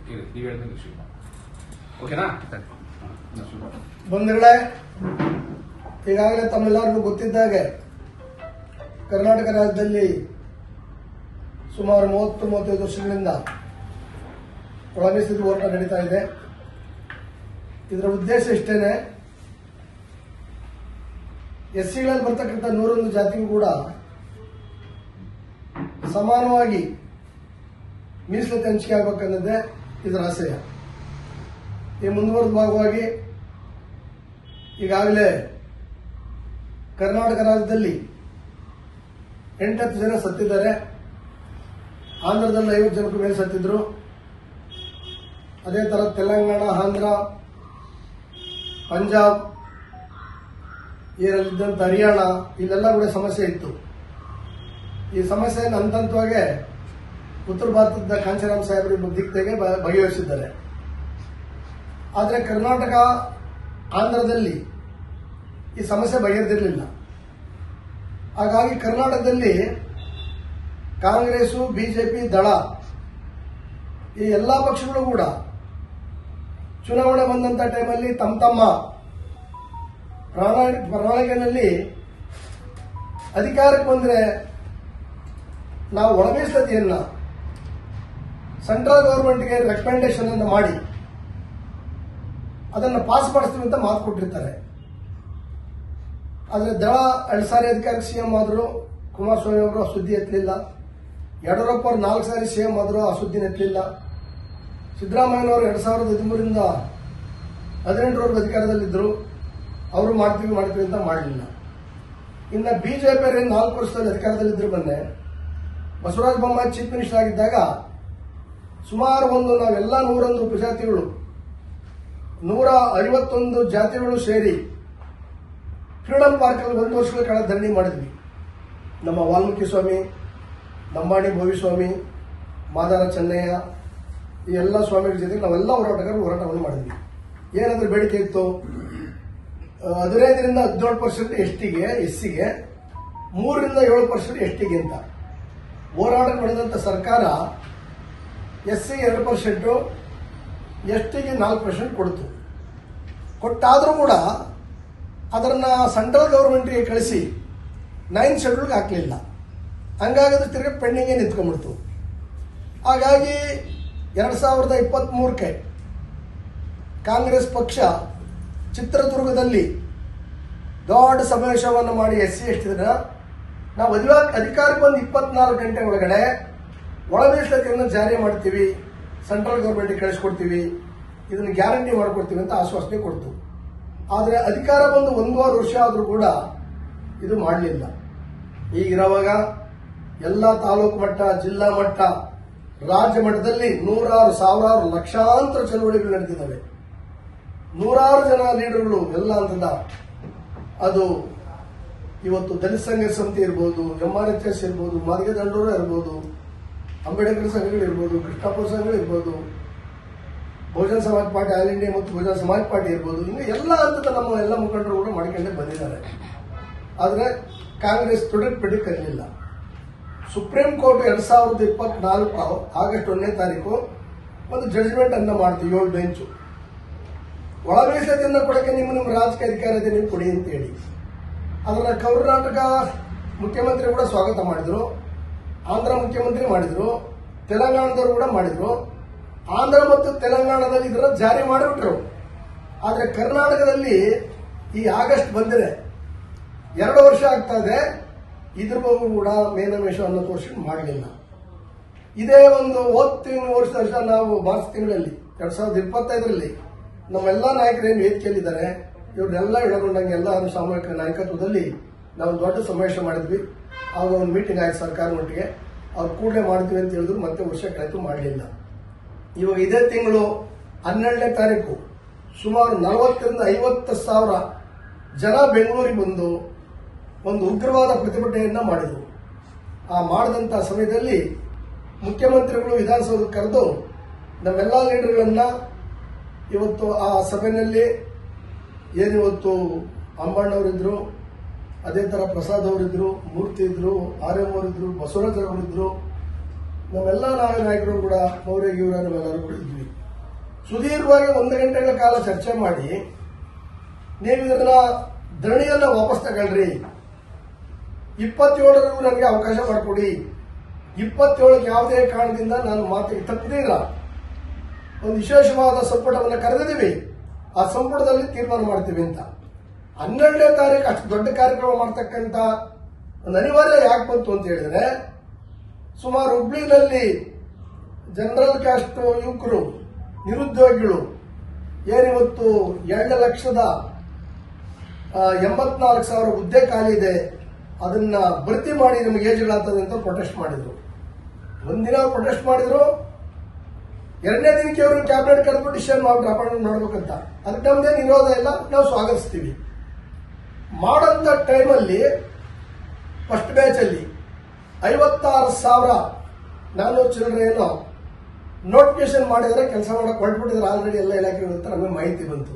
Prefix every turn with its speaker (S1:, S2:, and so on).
S1: ನೀವು ಹೇಳಿದ್ರೆ ಓಕೆನಾ?
S2: ಬಂಧುಗಳೇ, ಈಗಾಗಲೇ ತಮ್ಮೆಲ್ಲರಿಗೂ ಗೊತ್ತಿದ್ದಾಗೆ ಕರ್ನಾಟಕ ರಾಜ್ಯದಲ್ಲಿ ಸುಮಾರು 30-35 ವರ್ಷಗಳಿಂದ ಒಳ ಮೀಸಲು ಹೋರಾಟ ನಡೀತಾ ಇದೆ. ಇದರ ಉದ್ದೇಶ ಇಷ್ಟೇನೆ, ಎಸ್ಸಿಗಳಲ್ಲಿ ಬರ್ತಕ್ಕಂಥ 101 ಜಾತಿಗೂ ಕೂಡ ಸಮಾನವಾಗಿ ಮೀಸಲಾತಿ ಹಂಚಿಕೆ ಆಗಬೇಕನ್ನೋದೇ ಇದರ ಆಶಯ. ಈ ಮುಂದುವರೆದ ಭಾಗವಾಗಿ ಈಗಾಗಲೇ ಕರ್ನಾಟಕ ರಾಜ್ಯದಲ್ಲಿ 8-10 ಜನ ಸತ್ತಿದ್ದಾರೆ. ಆಂಧ್ರದಲ್ಲಿ 50 ಜನಕ್ಕೂ ಮೇಲೆ ಸತ್ತಿದ್ರು. ಅದೇ ತರ ತೆಲಂಗಾಣ, ಆಂಧ್ರ, ಪಂಜಾಬ್, ಇದರಲ್ಲಿದ್ದಂಥ ಹರಿಯಾಣ, ಇಲ್ಲೆಲ್ಲ ಕೂಡ ಸಮಸ್ಯೆ ಇತ್ತು. ಈ ಸಮಸ್ಯೆಯನ್ನು ಹಂತವಾಗಿ ಉತ್ತರ ಭಾರತದ ಕಾಂಚೀರಾಮ್ ಸಾಹೇಬರು ದಿಕ್ಕಿಗೆ ಬಗೆಹರಿಸಿದ್ದಾರೆ. ಆದರೆ ಕರ್ನಾಟಕ, ಆಂಧ್ರದಲ್ಲಿ ಈ ಸಮಸ್ಯೆ ಬಗೆಹರಿದಿರಲಿಲ್ಲ. ಹಾಗಾಗಿ ಕರ್ನಾಟಕದಲ್ಲಿ ಕಾಂಗ್ರೆಸ್, ಬಿಜೆಪಿ, ದಳ ಈ ಎಲ್ಲಾ ಪಕ್ಷಗಳು ಕೂಡ ಚುನಾವಣೆ ಬಂದಂತ ಟೈಮಲ್ಲಿ ತಮ್ಮ ಪ್ರಣಾಳಿಕೆಯಲ್ಲಿ ಅಧಿಕಾರಕ್ಕೆ ಬಂದರೆ ನಾವು ಒಳ ಮೀಸಲಾತಿಯನ್ನ ಸೆಂಟ್ರಲ್ ಗವರ್ಮೆಂಟ್ಗೆ ರೆಕಮೆಂಡೇಶನ್ ಅನ್ನು ಮಾಡಿ ಅದನ್ನು ಪಾಸ್ ಮಾಡಿಸ್ತೀವಿ ಅಂತ ಮಾತು ಕೊಟ್ಟಿರ್ತಾರೆ. ಆದರೆ ದಳ 2 ಸಾರಿ ಅಧಿಕಾರಕ್ಕೆ ಸಿಎಂ ಆದರೂ ಕುಮಾರಸ್ವಾಮಿ ಅವರು ಆ ಸುದ್ದಿ ಎತ್ತಲಿಲ್ಲ. ಯಡಿಯೂರಪ್ಪ ಅವರು 4 ಸಾರಿ ಸಿಎಂ ಆದರೂ ಆ ಸುದ್ದಿ ಎತ್ತಲಿಲ್ಲ. ಸಿದ್ದರಾಮಯ್ಯನವರು 2013ರಿಂದ 2018ರವರೆಗೂ ಅಧಿಕಾರದಲ್ಲಿದ್ದರು. ಅವರು ಮಾಡ್ತೀವಿ ಅಂತ ಮಾಡಲಿಲ್ಲ. ಇನ್ನು ಬಿಜೆಪಿ 4 ವರ್ಷದಲ್ಲಿ ಅಧಿಕಾರದಲ್ಲಿದ್ದರು. ಬಂದೆ ಬಸವರಾಜ ಬೊಮ್ಮಾಯಿ ಚೀಫ್ ಮಿನಿಸ್ಟರ್ ಆಗಿದ್ದಾಗ ಸುಮಾರು ನಾವೆಲ್ಲ 101 ಉಪಜಾತಿಗಳು 151 ಜಾತಿಗಳು ಸೇರಿ ಫ್ರೀಡಂ ಪಾರ್ಕ್ ಅಲ್ಲಿ 1 ವರ್ಷಗಳ ಕಾಲ ಧರಣಿ ಮಾಡಿದ್ವಿ. ನಮ್ಮ ವಾಲ್ಮೀಕಿ ಸ್ವಾಮಿ, ಲಂಬಾಣಿ ಭವಿಸ್ವಾಮಿ, ಮಾದಾರ ಚೆನ್ನಯ್ಯ, ಈ ಎಲ್ಲ ಸ್ವಾಮಿಗಳ ಜೊತೆಗೆ ನಾವೆಲ್ಲ ಹೋರಾಟವನ್ನು ಮಾಡಿದ್ವಿ. ಏನಂದ್ರೆ ಬೇಡಿಕೆ ಇತ್ತು, 15ರಿಂದ 17% ಎಸ್ಸಿಗೆ, 3ರಿಂದ 7% ಎಸ್ಟಿಗೆ ಅಂತ ಹೋರಾಟ ಮಾಡಿದಂಥ ಸರ್ಕಾರ ಎಸ್ಸಿಗೆ 2%, ಎಸ್ಟಿಗೆ 4% ಕೊಡ್ತು. ಕೊಟ್ಟಾದರೂ ಕೂಡ ಅದನ್ನ ಸೆಂಟ್ರಲ್ ಗವರ್ಮೆಂಟ್ಗೆ ಕಳಿಸಿ 9th ಶೆಡ್ಯೂಲ್ಗೆ ಹಾಕಲಿಲ್ಲ. ಹಂಗಾಗಿ ಅದು ತಿರುಗಿ ಪೆಂಡಿಂಗೇ ನಿಂತ್ಕೊಂಡ್ಬಿಡ್ತು. ಹಾಗಾಗಿ 2023ಕ್ಕೆ ಕಾಂಗ್ರೆಸ್ ಪಕ್ಷ ಚಿತ್ರದುರ್ಗದಲ್ಲಿ ದೊಡ್ಡ ಸಮಾವೇಶವನ್ನು ಮಾಡಿ ಎಸ್ಸಿ ಎಸ್ಟಿನ ನಾವು ಅಧಿಕಾರಕ್ಕೆ ಬಂದು 24 ಗಂಟೆ ಒಳಗಡೆ ಒಳ ಮೀಸಲಾತಿಯನ್ನು ಜಾರಿ ಮಾಡ್ತೀವಿ, ಸೆಂಟ್ರಲ್ ಗವರ್ಮೆಂಟ್ಗೆ ಕಳಿಸ್ಕೊಡ್ತೀವಿ, ಇದನ್ನು ಗ್ಯಾರಂಟಿ ಮಾಡಿಕೊಡ್ತೀವಿ ಅಂತ ಆಶ್ವಾಸನೆ ಕೊಡ್ತು. ಆದರೆ ಅಧಿಕಾರ ಬಂದು 1.5 ವರ್ಷ ಆದರೂ ಕೂಡ ಇದು ಮಾಡಲಿಲ್ಲ. ಈಗಿರುವಾಗ ಎಲ್ಲ ತಾಲೂಕು ಮಟ್ಟ, ಜಿಲ್ಲಾ ಮಟ್ಟ, ರಾಜ್ಯ ಮಟ್ಟದಲ್ಲಿ 100,000 ಲಕ್ಷಾಂತರ ಚಳವಳಿಗಳು ನಡೆದಿದ್ದಾವೆ. 100 ಜನ ಲೀಡರ್ಗಳು ಎಲ್ಲ ಹಂತದ, ಅದು ಇವತ್ತು ದಲಿತ ಸಂಘರ್ಷ ಸಮಿತಿ ಇರ್ಬೋದು, MRHS ಇರ್ಬೋದು, ಮಾದಿಗ ದಂಡೋರ ಇರ್ಬೋದು, ಅಂಬೇಡ್ಕರ್ ಸಂಘಗಳು ಇರ್ಬೋದು, ಕೃಷ್ಣಪ್ಪ ಸಂಘಗಳು ಇರ್ಬೋದು, ಬಹುಜನ ಸಮಾಜ ಪಾರ್ಟಿ, ಆಲ್ ಇಂಡಿಯಾ ಮತ್ತು ಬಹುಜನ ಸಮಾಜ ಪಾರ್ಟಿ ಇರ್ಬೋದು, ಇನ್ನು ಎಲ್ಲ ಹಂತದ ನಮ್ಮ ಎಲ್ಲ ಮುಖಂಡರು ಕೂಡ ಮಾಡ್ಕೊಂಡೇ ಬಂದಿದ್ದಾರೆ. ಆದರೆ ಕಾಂಗ್ರೆಸ್ ತೊಡಗಿ ಕಲಿಯಲಿಲ್ಲ. ಸುಪ್ರೀಂ ಕೋರ್ಟ್ 2024 ಆಗಸ್ಟ್ 1ನೇ ತಾರೀಕು ಒಂದು ಜಡ್ಜ್ಮೆಂಟ್ ಅನ್ನ ಮಾಡ್ತೀವಿ, 7 ಬೆಂಚು. ಒಳ ಮೀಸಲಾತಿಯನ್ನು ಕೊಡಕ್ಕೆ ನಿಮ್ಮ ರಾಜಕೀಯ ಅಧಿಕಾರ ಇದೆ, ನೀವು ಕೊಡಿ ಅಂತ ಹೇಳಿ. ಅದನ್ನ ಕರ್ನಾಟಕ ಮುಖ್ಯಮಂತ್ರಿ ಕೂಡ ಸ್ವಾಗತ ಮಾಡಿದ್ರು, ಆಂಧ್ರ ಮುಖ್ಯಮಂತ್ರಿ ಮಾಡಿದ್ರು, ತೆಲಂಗಾಣದವರು ಕೂಡ ಮಾಡಿದ್ರು. ಆಂಧ್ರ ಮತ್ತು ತೆಲಂಗಾಣದಲ್ಲಿ ಇದರ ಜಾರಿ ಮಾಡಿಬಿಟ್ರು. ಆದರೆ ಕರ್ನಾಟಕದಲ್ಲಿ ಈ ಆಗಸ್ಟ್ ಬಂದರೆ 2 ವರ್ಷ ಆಗ್ತಾ ಇದೆ, ಇದ್ರ ಬಗ್ಗೆ ಕೂಡ ಮೇನಮೇಷವನ್ನು ತೋರಿಸಿ ಮಾಡಲಿಲ್ಲ. ಇದೇ ಒಂದು ವರ್ಷ ನಾವು ಮಾರ್ಚ್ ತಿಂಗಳಲ್ಲಿ 2025ರಲ್ಲಿ ನಮ್ಮೆಲ್ಲ ನಾಯಕರೇನು ವೇದಿಕೆಯಲ್ಲಿದ್ದಾರೆ, ಇವ್ರನ್ನೆಲ್ಲ ಒಳಗೊಂಡಂಗೆ ಎಲ್ಲ ಸಾಮೂಹಿಕ ನಾಯಕತ್ವದಲ್ಲಿ ನಾವು ದೊಡ್ಡ ಸಮಾವೇಶ ಮಾಡಿದ್ವಿ. ಆಗ ಒಂದು ಮೀಟಿಂಗ್ ಆಯ್ತು ಸರ್ಕಾರ ಮಟ್ಟಿಗೆ. ಅವ್ರು ಕೂಡಲೇ ಮಾಡ್ತೀವಿ ಅಂತ ಹೇಳಿದ್ರು, ಮತ್ತೆ ವರ್ಷ ಕಳೆದು ಮಾಡಲಿಲ್ಲ. ಇವಾಗ ಇದೇ ತಿಂಗಳು 12ನೇ ತಾರೀಕು ಸುಮಾರು 40ರಿಂದ 50,000 ಜನ ಬೆಂಗಳೂರಿಗೆ ಬಂದು ಒಂದು ಉಗ್ರವಾದ ಪ್ರತಿಭಟನೆಯನ್ನ ಮಾಡಿದರು. ಆ ಮಾಡಿದಂಥ ಸಮಯದಲ್ಲಿ ಮುಖ್ಯಮಂತ್ರಿಗಳು ವಿಧಾನಸೌಧಕ್ಕೆ ಕರೆದು ನಮ್ಮೆಲ್ಲ ಲೀಡರ್ಗಳನ್ನ ಇವತ್ತು ಆ ಸಭೆಯಲ್ಲಿ ಏನಿವತ್ತು ಅಂಬಣ್ಣವರಿದ್ರು, ಅದೇ ತರ ಪ್ರಸಾದ್ ಅವರಿದ್ರು, ಮೂರ್ತಿ ಇದ್ರು, ಆರ್ಯಂ ಅವರಿದ್ರು, ಬಸವರಾಜ್ ಅವರಿದ್ರು, ನಮ್ಮೆಲ್ಲ ನಾಯಕರು ಕೂಡ ಮೌರ್ಯ ಗಿವ್ರ ನಾವೆಲ್ಲರೂ ಕೂಡ ಇದ್ವಿ. ಸುದೀರ್ಘವಾಗಿ 1 ಗಂಟೆಗಳ ಕಾಲ ಚರ್ಚೆ ಮಾಡಿ ನೀವು ಇದನ್ನ ಧರಣಿಯನ್ನ ವಾಪಸ್ ತಗೊಳ್ರಿ, 27 ನನಗೆ ಅವಕಾಶ ಮಾಡಿಕೊಡಿ, 27ಕ್ಕೆ ಯಾವುದೇ ಕಾರಣದಿಂದ ನಾನು ಮಾತಿಗೆ ತಪ್ಪದಿಲ್ಲ. ಒಂದು ವಿಶೇಷವಾದ ಸಂಪುಟವನ್ನು ಕರೆದಿದ್ದೀವಿ, ಆ ಸಂಪುಟದಲ್ಲಿ ತೀರ್ಮಾನ ಮಾಡ್ತೀವಿ ಅಂತ. 12ನೇ ತಾರೀಕು ಅಷ್ಟು ದೊಡ್ಡ ಕಾರ್ಯಕ್ರಮ ಮಾಡ್ತಕ್ಕಂಥ ಒಂದು ಅನಿವಾರ್ಯ ಯಾಕೆ ಬಂತು ಅಂತ ಹೇಳಿದ್ರೆ, ಸುಮಾರು ಹುಬ್ಳಿನಲ್ಲಿ ಜನರಲ್ ಕ್ಯಾಸ್ಟ್ ಯುವಕರು ನಿರುದ್ಯೋಗಿಗಳು ಏನಿವತ್ತು 2,84,000 ಹುದ್ದೆ ಖಾಲಿ ಇದೆ, ಅದನ್ನ ಭರ್ತಿ ಮಾಡಿ ನಮಗೆ ಏಜ್ಗಳಾಗ್ತದೆ ಅಂತ ಪ್ರೊಟೆಸ್ಟ್ ಮಾಡಿದ್ರು. ಒಂದಿನ ಪ್ರೊಟೆಸ್ಟ್ ಮಾಡಿದ್ರು, 2ನೇ ದಿನಕ್ಕೆ ಅವರು ಕ್ಯಾಬಿನೆಟ್ ಕರೆದ್ಬಿಟ್ಟು ಡಿಸಿಷನ್ ಮಾಡಿ ಅಪಾಯಿಂಟ್ಮೆಂಟ್ ಮಾಡ್ಬೇಕಂತ. ಅದಕ್ಕೆ ನಮ್ದೇನು ವಿರೋಧ ಇಲ್ಲ, ನಾವು ಸ್ವಾಗತಿಸ್ತೀವಿ. ಮಾಡಂತ ಟೈಮಲ್ಲಿ ಫಸ್ಟ್ ಬ್ಯಾಚ್ ಅಲ್ಲಿ 56,400 ಚಿಲ್ಲರೆ ಏನೋ ನೋಟಿಫಿಕೇಶನ್ ಮಾಡಿದರೆ ಕೆಲಸ ಮಾಡಕ್ಕೆ ಹೊರಟ್ಬಿಟ್ಟಿದ್ರೆ ಆಲ್ರೆಡಿ ಎಲ್ಲ ಇಲಾಖೆ ಅಂತ ನಮಗೆ ಮಾಹಿತಿ ಬಂತು.